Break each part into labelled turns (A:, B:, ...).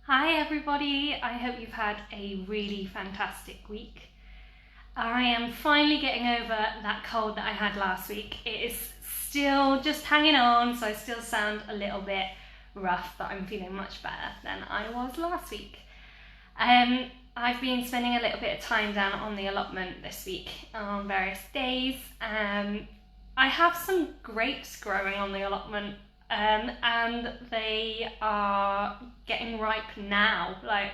A: Hi everybody, I hope you've had a really fantastic week. I am finally getting over that cold that I had last week. It is still just hanging on, so I still sound a little bit rough, but I'm feeling much better than I was last week. I've been spending a little bit of time down on the allotment this week on various days. I have some grapes growing on the allotment. And they are getting ripe now. Like,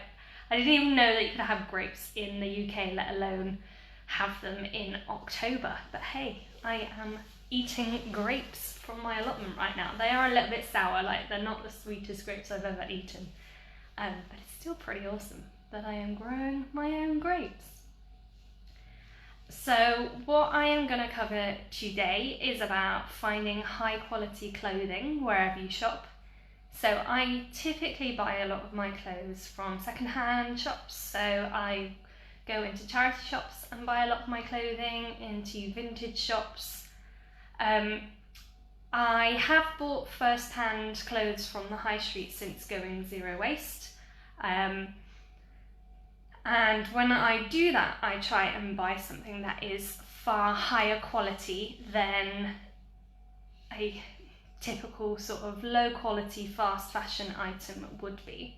A: I didn't even know that you could have grapes in the UK, let alone have them in October. But hey, I am eating grapes from my allotment right now. They are a little bit sour, like they're not the sweetest grapes I've ever eaten. But it's still pretty awesome that I am growing my own grapes. So what I am going to cover today is about finding high quality clothing wherever you shop. So I typically buy a lot of my clothes from second-hand shops. So I go into charity shops and buy a lot of my clothing, into vintage shops. I have bought first-hand clothes from the high street since going zero waste. And when I do that, I try and buy something that is far higher quality than a typical sort of low quality fast fashion item would be.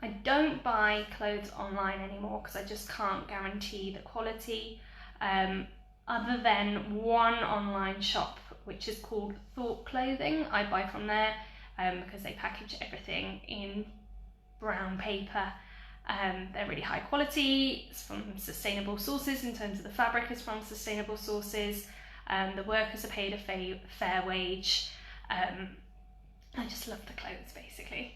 A: I don't buy clothes online anymore because I just can't guarantee the quality, other than one online shop which is called Thought Clothing. I buy from there because they package everything in brown paper. They're really high quality. It's from sustainable sources in terms of the fabric is from sustainable sources. The workers are paid a fair wage. I just love the clothes basically.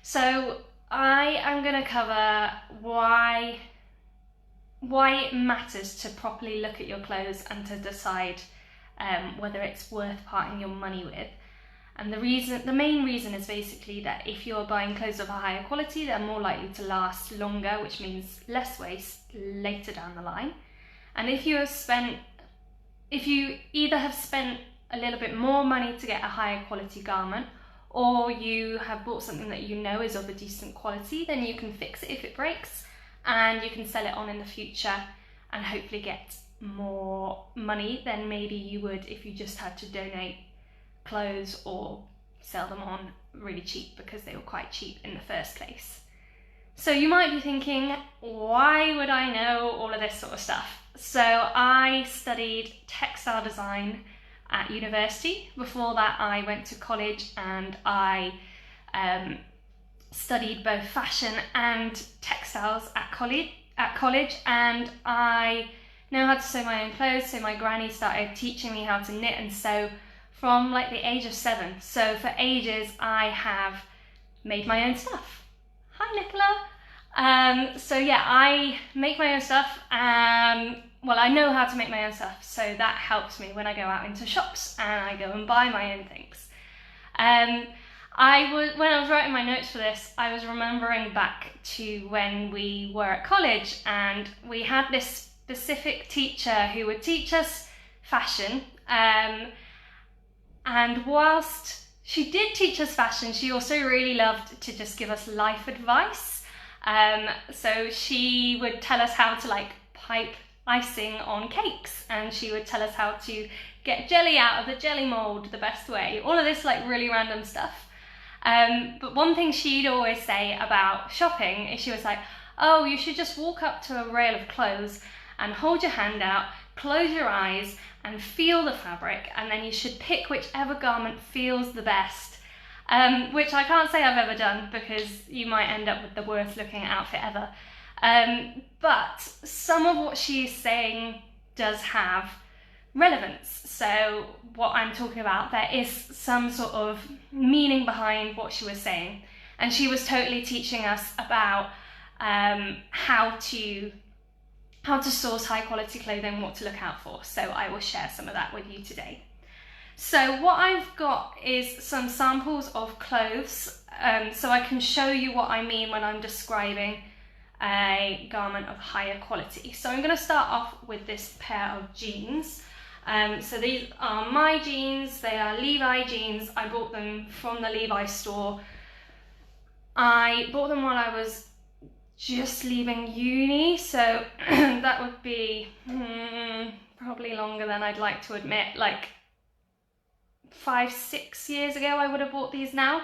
A: So I am going to cover why it matters to properly look at your clothes and to decide whether it's worth parting your money with. And the main reason is basically that if you're buying clothes of a higher quality, they're more likely to last longer, which means less waste later down the line. And if you either have spent a little bit more money to get a higher quality garment, or you have bought something that you know is of a decent quality, then you can fix it if it breaks, and you can sell it on in the future and hopefully get more money than maybe you would if you just had to donate clothes or sell them on really cheap because they were quite cheap in the first place. So you might be thinking, why would I know all of this sort of stuff? So I studied textile design at university. Before that I went to college and I studied both fashion and textiles at college, and I know how to sew my own clothes. So my granny started teaching me how to knit and sew from like the age of 7. So for ages I have made my own stuff. Hi Nicola! So yeah, I make my own stuff. Well, I know how to make my own stuff, so that helps me when I go out into shops and I go and buy my own things. When I was writing my notes for this, I was remembering back to when we were at college and we had this specific teacher who would teach us fashion. And whilst she did teach us fashion, she also really loved to just give us life advice. So she would tell us how to like pipe icing on cakes, and she would tell us how to get jelly out of the jelly mold the best way. All of this like really random stuff. But one thing she'd always say about shopping is she was like, oh, you should just walk up to a rail of clothes and hold your hand out, close your eyes and feel the fabric, and then you should pick whichever garment feels the best, which I can't say I've ever done because you might end up with the worst looking outfit ever. But some of what she's saying does have relevance. So what I'm talking about, there is some sort of meaning behind what she was saying, and she was totally teaching us about how to source high quality clothing, what to look out for. So I will share some of that with you today. So what I've got is some samples of clothes, so I can show you what I mean when I'm describing a garment of higher quality. So I'm going to start off with this pair of jeans. So these are my jeans, they are Levi jeans. I bought them from the Levi store I bought them while I was just leaving uni, so that would be probably longer than I'd like to admit, like 5-6 years ago I would have bought these now.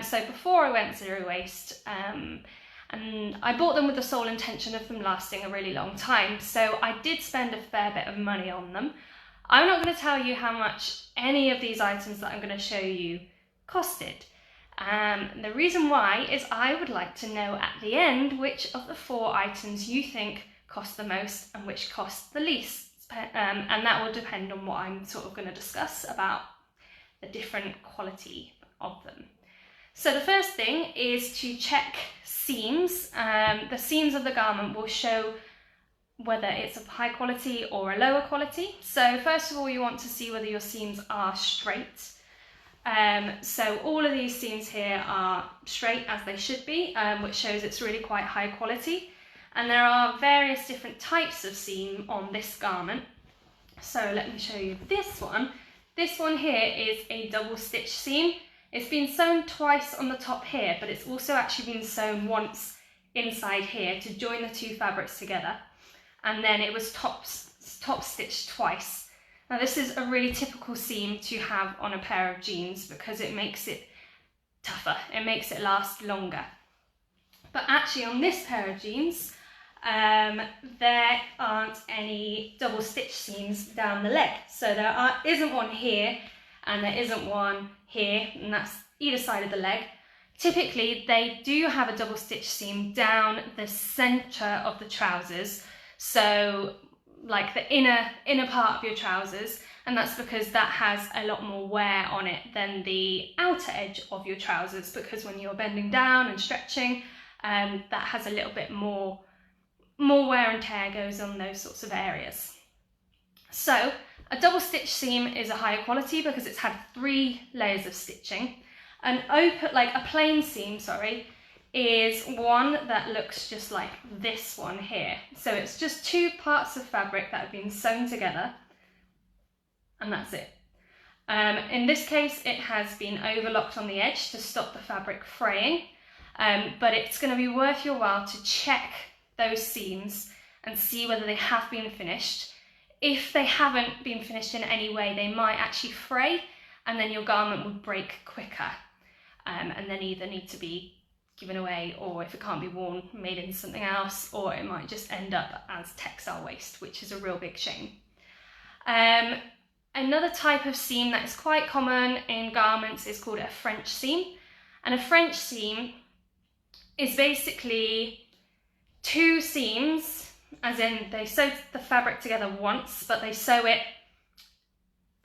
A: So before I went zero waste, and I bought them with the sole intention of them lasting a really long time, so I did spend a fair bit of money on them. I'm not going to tell you how much any of these items that I'm going to show you costed. The reason why is I would like to know at the end which of the 4 items you think cost the most and which cost the least, and that will depend on what I'm sort of going to discuss about the different quality of them. So the first thing is to check seams. The seams of the garment will show whether it's of high quality or a lower quality. So first of all, you want to see whether your seams are straight. So all of these seams here are straight as they should be, which shows it's really quite high quality. And there are various different types of seam on this garment. So let me show you this one. This one here is a double stitch seam. It's been sewn twice on the top here, but it's also actually been sewn once inside here to join the 2 fabrics together. And then it was top stitched twice. Now this is a really typical seam to have on a pair of jeans because it makes it tougher, it makes it last longer. But actually on this pair of jeans, there aren't any double stitch seams down the leg. So there isn't one here and there isn't one here, and that's either side of the leg. Typically they do have a double stitch seam down the centre of the trousers, so like the inner part of your trousers, and that's because that has a lot more wear on it than the outer edge of your trousers, because when you're bending down and stretching, that has a little bit more wear and tear goes on those sorts of areas. So a double stitch seam is a higher quality because it's had 3 layers of stitching. A plain seam, is one that looks just like this one here. So it's just 2 parts of fabric that have been sewn together, and that's it. In this case, it has been overlocked on the edge to stop the fabric fraying, but it's going to be worth your while to check those seams and see whether they have been finished. If they haven't been finished in any way, they might actually fray, and then your garment would break quicker, and then either need to be given away, or if it can't be worn, made into something else, or it might just end up as textile waste, which is a real big shame. Another type of seam that is quite common in garments is called a French seam, and a French seam is basically 2 seams, as in they sew the fabric together once, but they sew it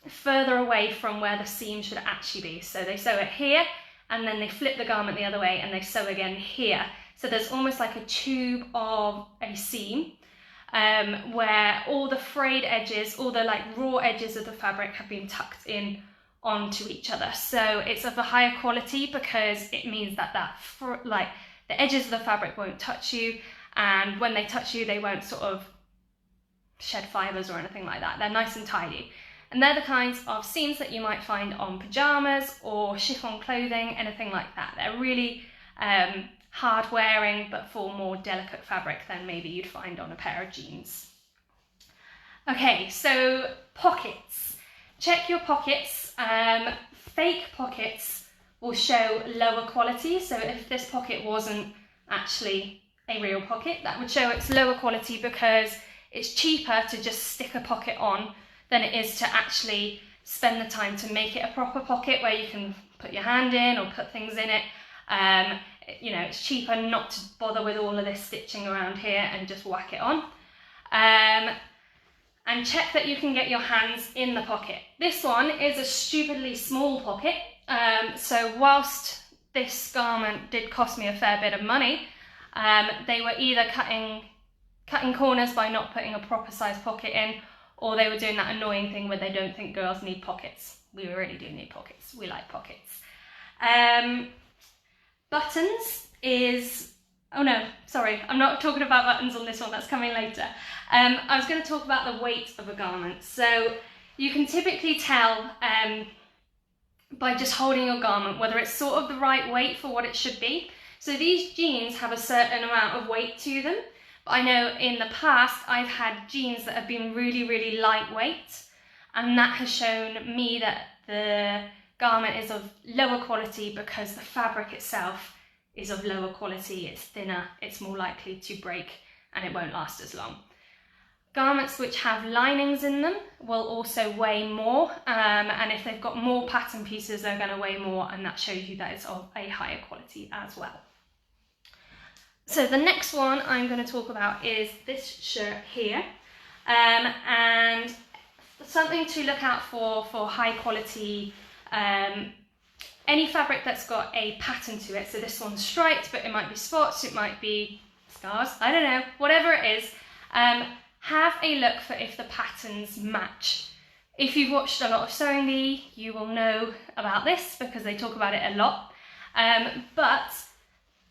A: further away from where the seam should actually be. So they sew it here, and then they flip the garment the other way and they sew again here. So there's almost like a tube of a seam where all the frayed edges, all the raw edges of the fabric have been tucked in onto each other. So it's of a higher quality because it means that the edges of the fabric won't touch you, and when they touch you, they won't sort of shed fibres or anything like that. They're nice and tidy. And they're the kinds of seams that you might find on pyjamas or chiffon clothing, anything like that. They're really hard wearing, but for more delicate fabric than maybe you'd find on a pair of jeans. Okay, so pockets. Check your pockets. Fake pockets will show lower quality. So if this pocket wasn't actually a real pocket, that would show it's lower quality because it's cheaper to just stick a pocket on than it is to actually spend the time to make it a proper pocket where you can put your hand in or put things in it. It's cheaper not to bother with all of this stitching around here and just whack it on. And check that you can get your hands in the pocket. This one is a stupidly small pocket, so whilst this garment did cost me a fair bit of money, they were either cutting corners by not putting a proper size pocket in, or they were doing that annoying thing where they don't think girls need pockets. We really do need pockets. We like pockets. Buttons is... Oh no, sorry, I'm not talking about buttons on this one, that's coming later. I was going to talk about the weight of a garment. So you can typically tell by just holding your garment whether it's sort of the right weight for what it should be. So these jeans have a certain amount of weight to them. But I know in the past I've had jeans that have been really, really lightweight, and that has shown me that the garment is of lower quality because the fabric itself is of lower quality, it's thinner, it's more likely to break, and it won't last as long. Garments which have linings in them will also weigh more, and if they've got more pattern pieces, they're going to weigh more, and that shows you that it's of a higher quality as well. So the next one I'm going to talk about is this shirt here, and something to look out for high quality, any fabric that's got a pattern to it. So this one's striped, but it might be spots, it might be scars, I don't know, whatever it is. Have a look for if the patterns match. If you've watched a lot of Sewing Bee, you will know about this because they talk about it a lot. But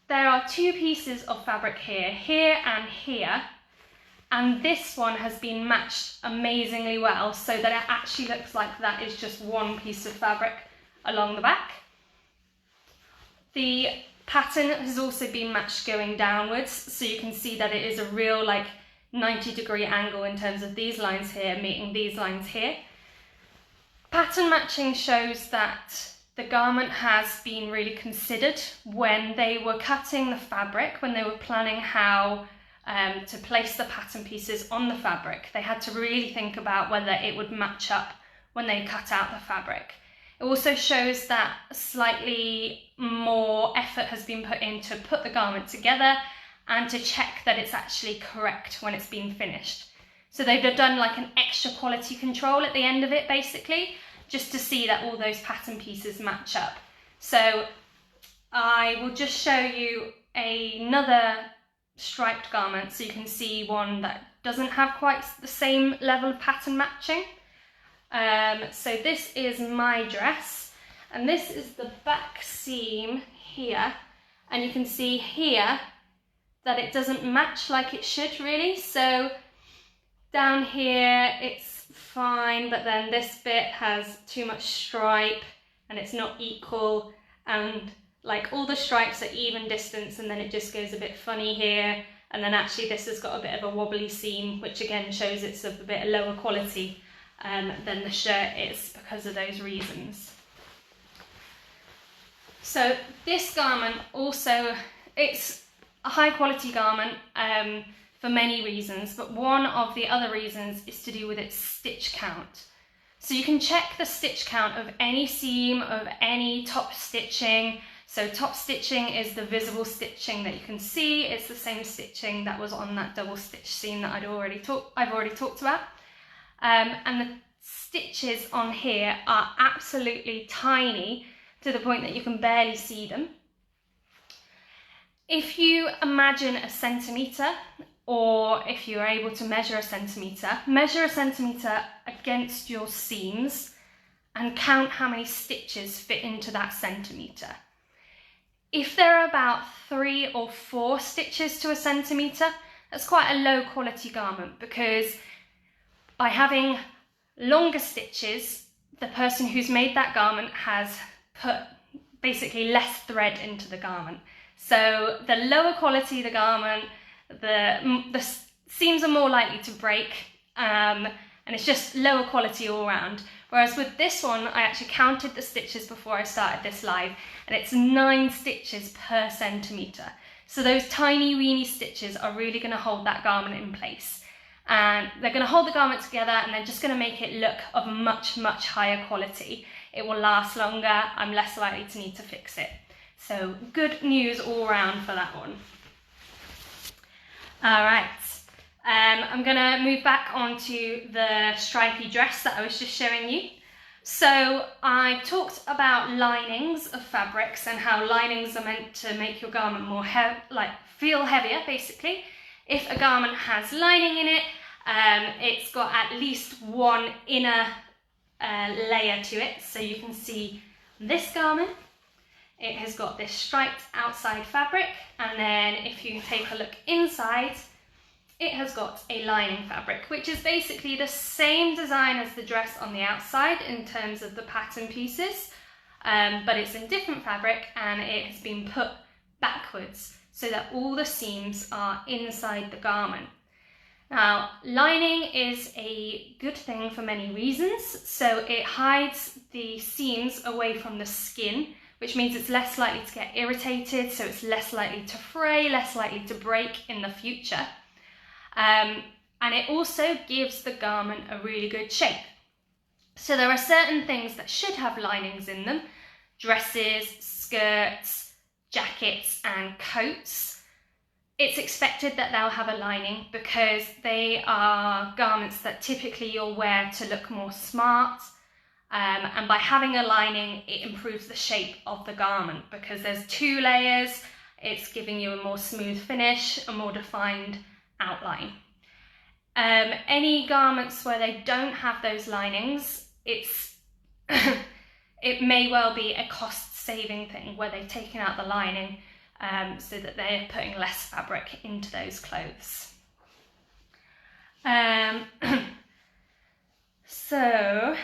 A: there are two pieces of fabric here and here, and this one has been matched amazingly well so that it actually looks like that is just one piece of fabric along the back. The pattern has also been matched going downwards, so you can see that it is a real 90-degree angle in terms of these lines here meeting these lines here. Pattern matching shows that the garment has been really considered when they were cutting the fabric, when they were planning how to place the pattern pieces on the fabric. They had to really think about whether it would match up when they cut out the fabric. It also shows that slightly more effort has been put in to put the garment together and to check that it's actually correct when it's been finished. So they've done an extra quality control at the end of it, basically, just to see that all those pattern pieces match up. So I will just show you another striped garment so you can see one that doesn't have quite the same level of pattern matching. So this is my dress, and this is the back seam here, and you can see here that it doesn't match like it should really. So down here it's fine, but then this bit has too much stripe and it's not equal, and all the stripes are even distance, and then it just goes a bit funny here, and then actually this has got a bit of a wobbly seam, which again shows it's of a bit lower quality than the shirt is because of those reasons. So this garment also, it's a high quality garment for many reasons, but one of the other reasons is to do with its stitch count. So you can check the stitch count of any seam, of any top stitching. So top stitching is the visible stitching that you can see. It's the same stitching that was on that double stitch seam that I've already talked about. And the stitches on here are absolutely tiny to the point that you can barely see them. If you imagine a centimetre, or if you're able to measure a centimetre against your seams and count how many stitches fit into that centimetre. If there are about 3 or 4 stitches to a centimetre, that's quite a low quality garment, because by having longer stitches, the person who's made that garment has put basically less thread into the garment. So the lower quality the garment, the seams are more likely to break, and it's just lower quality all around. Whereas with this one, I actually counted the stitches before I started this live, and it's 9 stitches per centimetre. So those tiny weeny stitches are really going to hold that garment in place. And they're going to hold the garment together, and they're just going to make it look of a much, much higher quality. It will last longer. I'm less likely to need to fix it. So good news all around for that one. All right, I'm going to move back onto the stripy dress that I was just showing you. So I talked about linings of fabrics and how linings are meant to make your garment more feel heavier, basically. If a garment has lining in it, it's got at least one inner layer to it. So you can see this garment, it has got this striped outside fabric, and then if you take a look inside, it has got a lining fabric, which is basically the same design as the dress on the outside in terms of the pattern pieces, but it's in different fabric, and it has been put backwards so that all the seams are inside the garment. Now, lining is a good thing for many reasons. So it hides the seams away from the skin, which means it's less likely to get irritated, so it's less likely to fray, less likely to break in the future. And it also gives the garment a really good shape. So there are certain things that should have linings in them: dresses, skirts, jackets, and coats. It's expected that they'll have a lining because they are garments that typically you'll wear to look more smart. And by having a lining, it improves the shape of the garment because there's 2 layers. It's giving you a more smooth finish, a more defined outline. Any garments where they don't have those linings, it's it may well be a cost-saving thing where they've taken out the lining so that they're putting less fabric into those clothes. So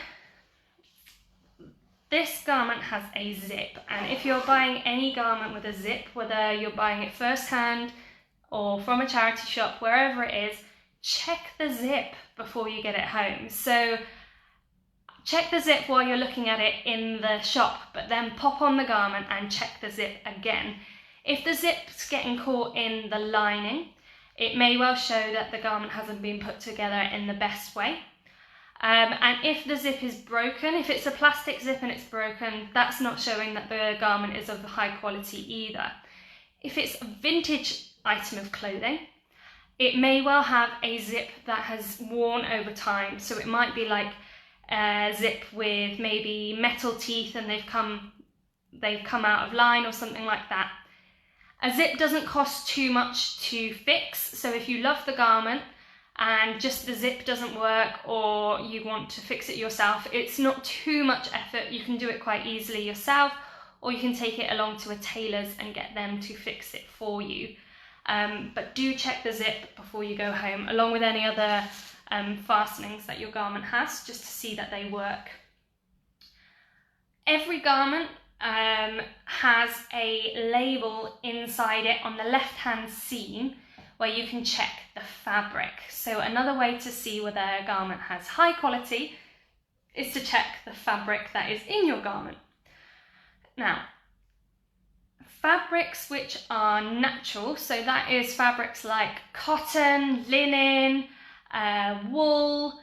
A: this garment has a zip, and if you're buying any garment with a zip, whether you're buying it first-hand or from a charity shop, wherever it is, check the zip before you get it home. So check the zip while you're looking at it in the shop, but then pop on the garment and check the zip again. If the zip's getting caught in the lining, it may well show that the garment hasn't been put together in the best way. And if the zip is broken, if it's a plastic zip and it's broken, that's not showing that the garment is of high quality either. If it's a vintage item of clothing, it may well have a zip that has worn over time. So it might be like a zip with maybe metal teeth and they've come out of line or something like that. A zip doesn't cost too much to fix, so if you love the garment and just the zip doesn't work or you want to fix it yourself, it's not too much effort. You can do it quite easily yourself, or you can take it along to a tailor's and get them to fix it for you. But do check the zip before you go home, along with any other fastenings that your garment has, just to see that they work. Every garment has a label inside it on the left-hand seam where you can check the fabric. So another way to see whether a garment has high quality is to check the fabric that is in your garment. Now, fabrics which are natural, so that is fabrics like cotton, linen, wool,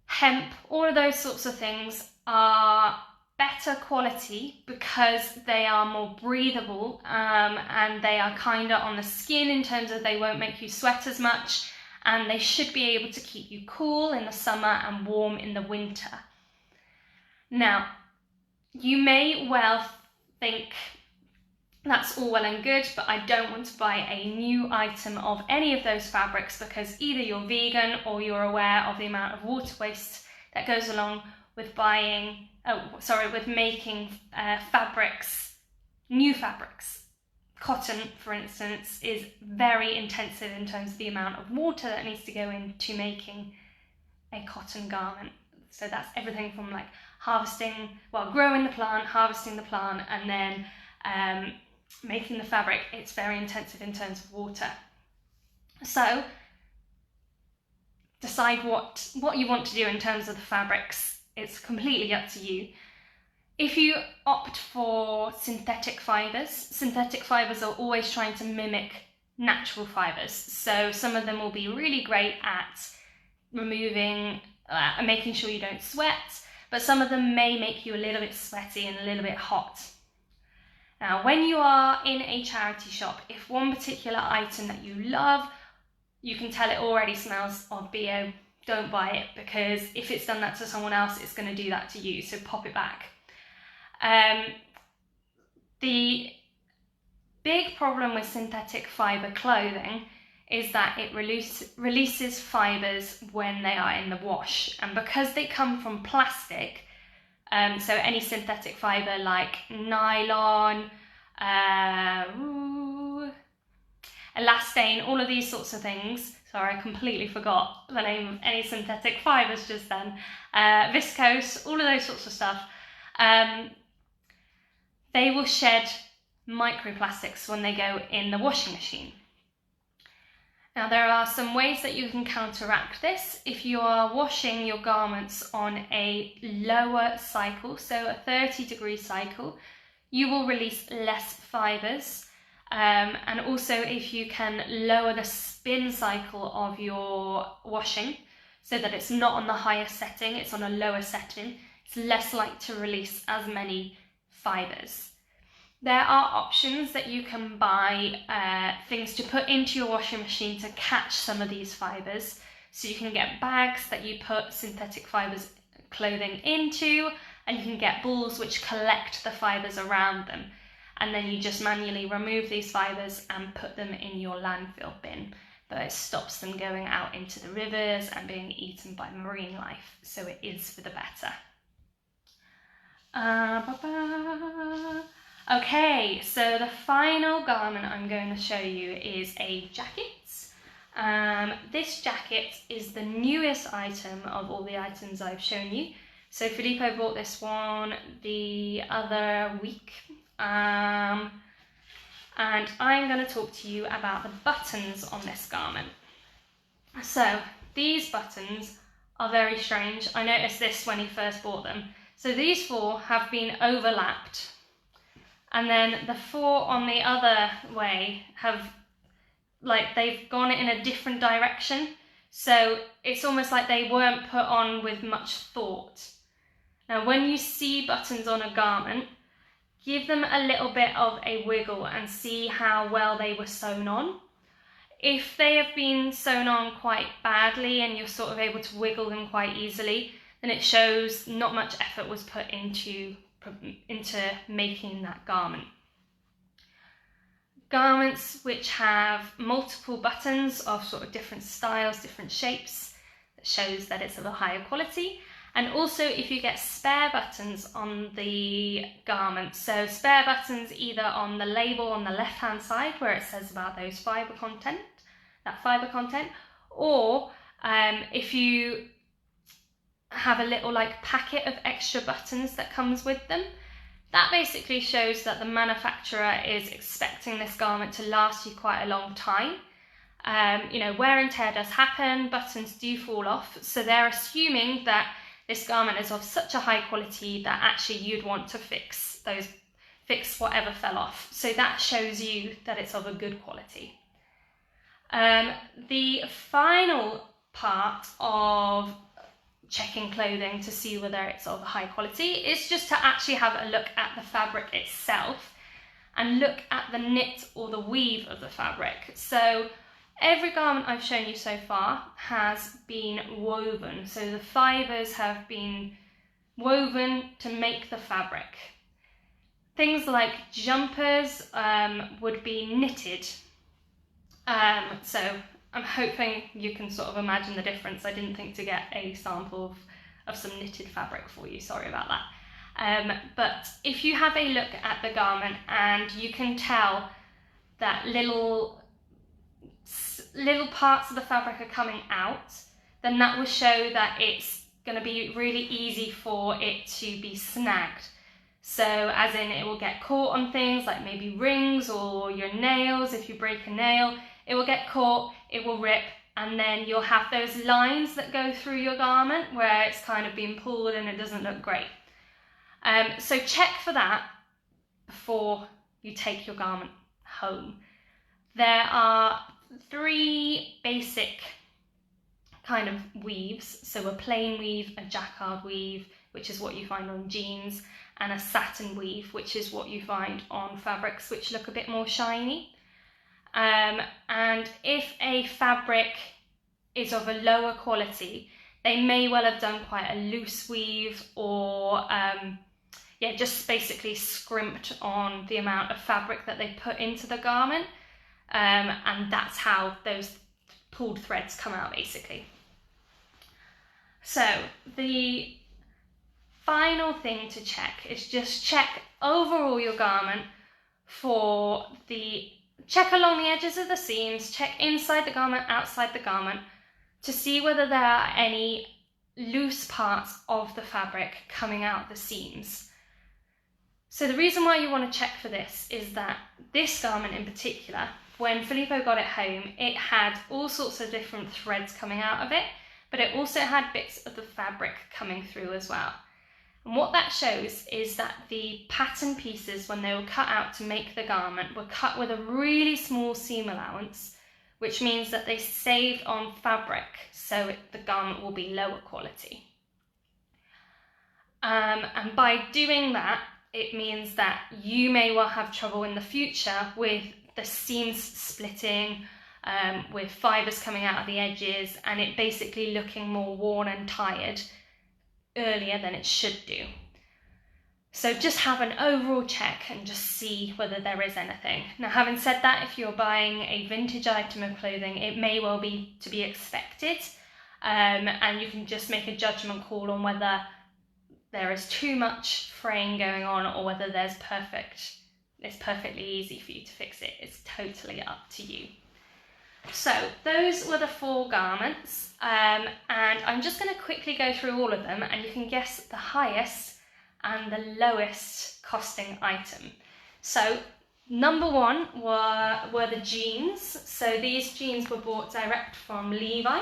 A: hemp, all of those sorts of things are better quality because they are more breathable and they are kinder on the skin in terms of they won't make you sweat as much, and they should be able to keep you cool in the summer and warm in the winter. Now, you may well think that's all well and good, but I don't want to buy a new item of any of those fabrics because either you're vegan or you're aware of the amount of water waste that goes along with making fabrics, new fabrics. Cotton, for instance, is very intensive in terms of the amount of water that needs to go into making a cotton garment. So that's everything from like growing the plant, harvesting the plant, and then making the fabric. It's very intensive in terms of water. So decide what you want to do in terms of the fabrics. It's completely up to you. If you opt for synthetic fibres are always trying to mimic natural fibres. So some of them will be really great at removing, making sure you don't sweat, but some of them may make you a little bit sweaty and a little bit hot. Now, when you are in a charity shop, if one particular item that you love, you can tell it already smells of BO, don't buy it, because if it's done that to someone else, it's going to do that to you, so pop it back. The big problem with synthetic fibre clothing is that it releases fibres when they are in the wash, and because they come from plastic, so any synthetic fibre like nylon, elastane, all of these sorts of things. Sorry, I completely forgot the name of any synthetic fibres just then. Viscose, all of those sorts of stuff. They will shed microplastics when they go in the washing machine. Now, there are some ways that you can counteract this. If you are washing your garments on a lower cycle, so a 30-degree cycle, you will release less fibres. And also, if you can lower the spin cycle of your washing so that it's not on the higher setting, it's on a lower setting, it's less likely to release as many fibres. There are options that you can buy, things to put into your washing machine to catch some of these fibres. So you can get bags that you put synthetic fibres clothing into, and you can get balls which collect the fibres around them. And then you just manually remove these fibres and put them in your landfill bin. But it stops them going out into the rivers and being eaten by marine life. So it is for the better. Okay, so the final garment I'm going to show you is a jacket. This jacket is the newest item of all the items I've shown you. So Filippo bought this one the other week. And I'm going to talk to you about the buttons on this garment. So these buttons are very strange. I noticed this when he first bought them. So these four have been overlapped, and then the four on the other way have, they've gone in a different direction. So it's almost like they weren't put on with much thought. Now, when you see buttons on a garment, give them a little bit of a wiggle and see how well they were sewn on. If they have been sewn on quite badly and you're sort of able to wiggle them quite easily, then it shows not much effort was put into making that garment. Garments which have multiple buttons of sort of different styles, different shapes, that shows that it's of a higher quality. And also if you get spare buttons on the garment, so spare buttons either on the label on the left hand side where it says about those fibre content, or if you have a little packet of extra buttons that comes with them, that basically shows that the manufacturer is expecting this garment to last you quite a long time. Wear and tear does happen, buttons do fall off, so they're assuming that this garment is of such a high quality that actually you'd want to fix whatever fell off. So that shows you that it's of a good quality. The final part of checking clothing to see whether it's of high quality is just to actually have a look at the fabric itself and look at the knit or the weave of the fabric. So every garment I've shown you so far has been woven, so the fibres have been woven to make the fabric. Things like jumpers would be knitted, so I'm hoping you can sort of imagine the difference. I didn't think to get a sample of some knitted fabric for you, sorry about that. But if you have a look at the garment and you can tell that little parts of the fabric are coming out, then that will show that it's going to be really easy for it to be snagged. So as in it will get caught on things like maybe rings or your nails. If you break a nail, it will get caught, it will rip, and then you'll have those lines that go through your garment where it's kind of been pulled and it doesn't look great. So check for that before you take your garment home. There are 3 basic kind of weaves, so a plain weave, a jacquard weave, which is what you find on jeans, and a satin weave, which is what you find on fabrics which look a bit more shiny. And if a fabric is of a lower quality, they may well have done quite a loose weave or just basically scrimped on the amount of fabric that they put into the garment. And that's how those pulled threads come out basically. So the final thing to check is just check overall your garment for check along the edges of the seams, check inside the garment, outside the garment, to see whether there are any loose parts of the fabric coming out the seams. So the reason why you want to check for this is that this garment in particular, when Filippo got it home, it had all sorts of different threads coming out of it, but it also had bits of the fabric coming through as well. And what that shows is that the pattern pieces, when they were cut out to make the garment, were cut with a really small seam allowance, which means that they saved on fabric, so the garment will be lower quality. And by doing that, it means that you may well have trouble in the future with the seams splitting, with fibres coming out of the edges, and it basically looking more worn and tired earlier than it should do. So just have an overall check and just see whether there is anything. Now, having said that, if you're buying a vintage item of clothing, it may well be to be expected, and you can just make a judgment call on whether there is too much fraying going on or whether it's perfectly easy for you to fix it. It's totally up to you. So those were the 4 garments, and I'm just going to quickly go through all of them, and you can guess the highest and the lowest costing item. So number 1 were the jeans. So these jeans were bought direct from Levi,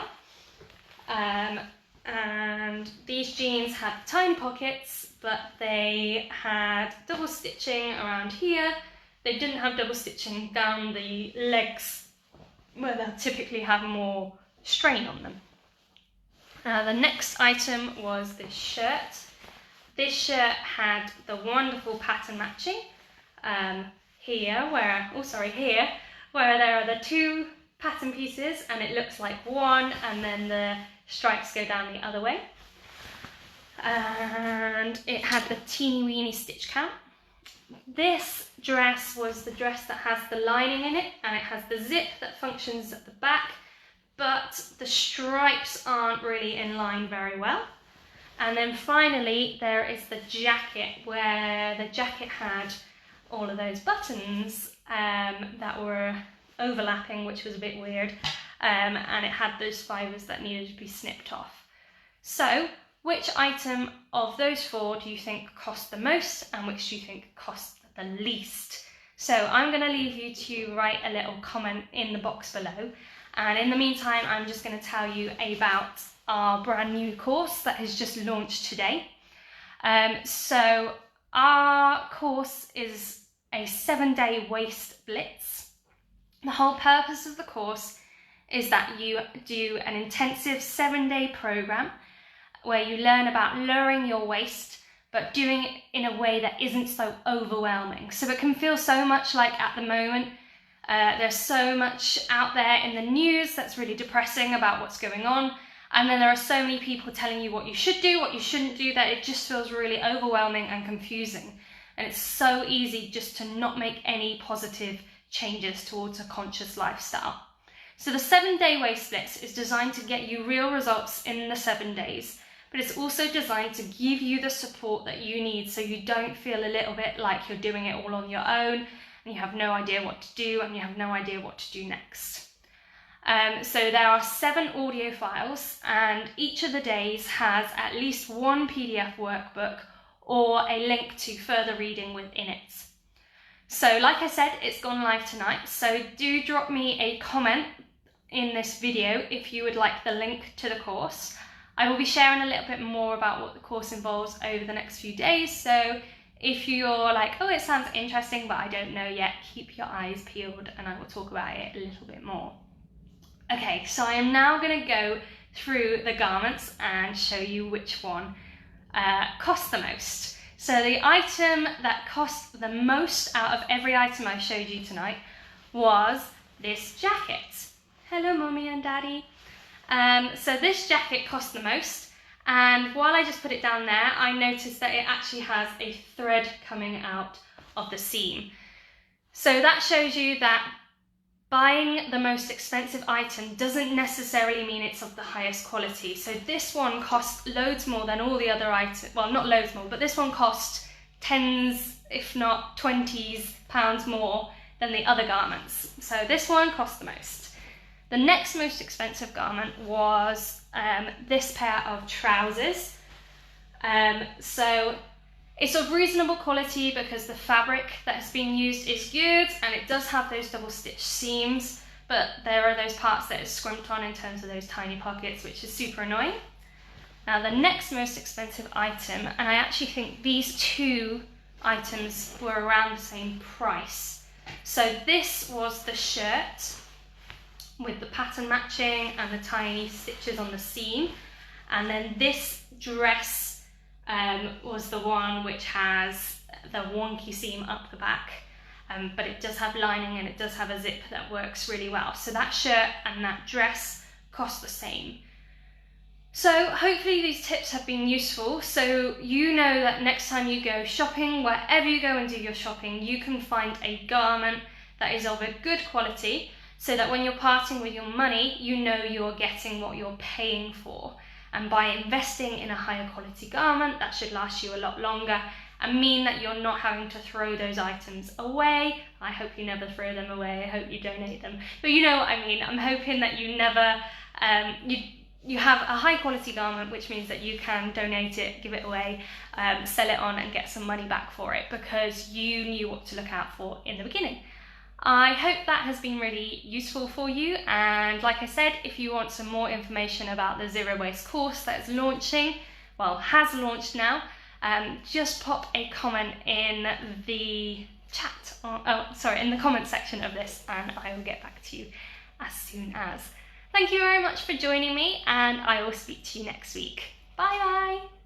A: and these jeans had tiny pockets, but they had double stitching around here. They didn't have double stitching down the legs, where they'll typically have more strain on them. The next item was this shirt. This shirt had the wonderful pattern matching here, where there are the 2 pattern pieces, and it looks like one, and then the stripes go down the other way. And it had the teeny weeny stitch count. This dress was the dress that has the lining in it, and it has the zip that functions at the back, but the stripes aren't really in line very well. And then finally there is the jacket, where the jacket had all of those buttons that were overlapping, which was a bit weird, and it had those fibres that needed to be snipped off. So which item of those 4 do you think cost the most, and which do you think cost the least? So I'm going to leave you to write a little comment in the box below, and in the meantime I'm just going to tell you about our brand new course that has just launched today. So our course is a 7-day waist blitz. The whole purpose of the course is that you do an intensive 7-day program where you learn about lowering your waist, but doing it in a way that isn't so overwhelming. So it can feel so much like at the moment, there's so much out there in the news that's really depressing about what's going on. And then there are so many people telling you what you should do, what you shouldn't do, that it just feels really overwhelming and confusing. And it's so easy just to not make any positive changes towards a conscious lifestyle. So the 7-day waist blitz is designed to get you real results in the 7 days, but it's also designed to give you the support that you need so you don't feel a little bit like you're doing it all on your own and you have no idea what to do and you have no idea what to do next. So there are 7 audio files, and each of the days has at least 1 PDF workbook or a link to further reading within it. So like I said, it's gone live tonight, so do drop me a comment in this video if you would like the link to the course. I will be sharing a little bit more about what the course involves over the next few days, so if you're like, oh, it sounds interesting but I don't know yet, keep your eyes peeled and I will talk about it a little bit more. Okay, so I am now going to go through the garments and show you which one cost the most. So the item that cost the most out of every item I showed you tonight was this jacket. Hello, Mommy and Daddy. So this jacket cost the most, and while I just put it down there, I noticed that it actually has a thread coming out of the seam. So that shows you that buying the most expensive item doesn't necessarily mean it's of the highest quality. So this one cost loads more than all the other items. Well, not loads more, but this one cost tens, if not 20s pounds more than the other garments. So this one cost the most. The next most expensive garment was this pair of trousers. So It's of reasonable quality because the fabric that has been used is good, and it does have those double stitch seams, but there are those parts that are scrimped on in terms of those tiny pockets, which is super annoying. Now the next most expensive item, and I actually think these two items were around the same price. So this was the shirt with the pattern matching and the tiny stitches on the seam, and then this dress was the one which has the wonky seam up the back, but it does have lining and it does have a zip that works really well. So that shirt and that dress cost the same. So hopefully these tips have been useful, so you know that next time you go shopping, wherever you go and do your shopping, you can find a garment that is of a good quality, so that when you're parting with your money, you know you're getting what you're paying for. And by investing in a higher quality garment, that should last you a lot longer and mean that you're not having to throw those items away. I hope you never throw them away. I hope you donate them. But you know what I mean. I'm hoping that you never, you have a high quality garment, which means that you can donate it, give it away, sell it on and get some money back for it because you knew what to look out for in the beginning. I hope that has been really useful for you, and like I said, if you want some more information about the Zero Waste course that is launching, well, has launched now, just pop a comment in the chat, in the comment section of this, and I will get back to you as soon as. Thank you very much for joining me, and I will speak to you next week. Bye bye!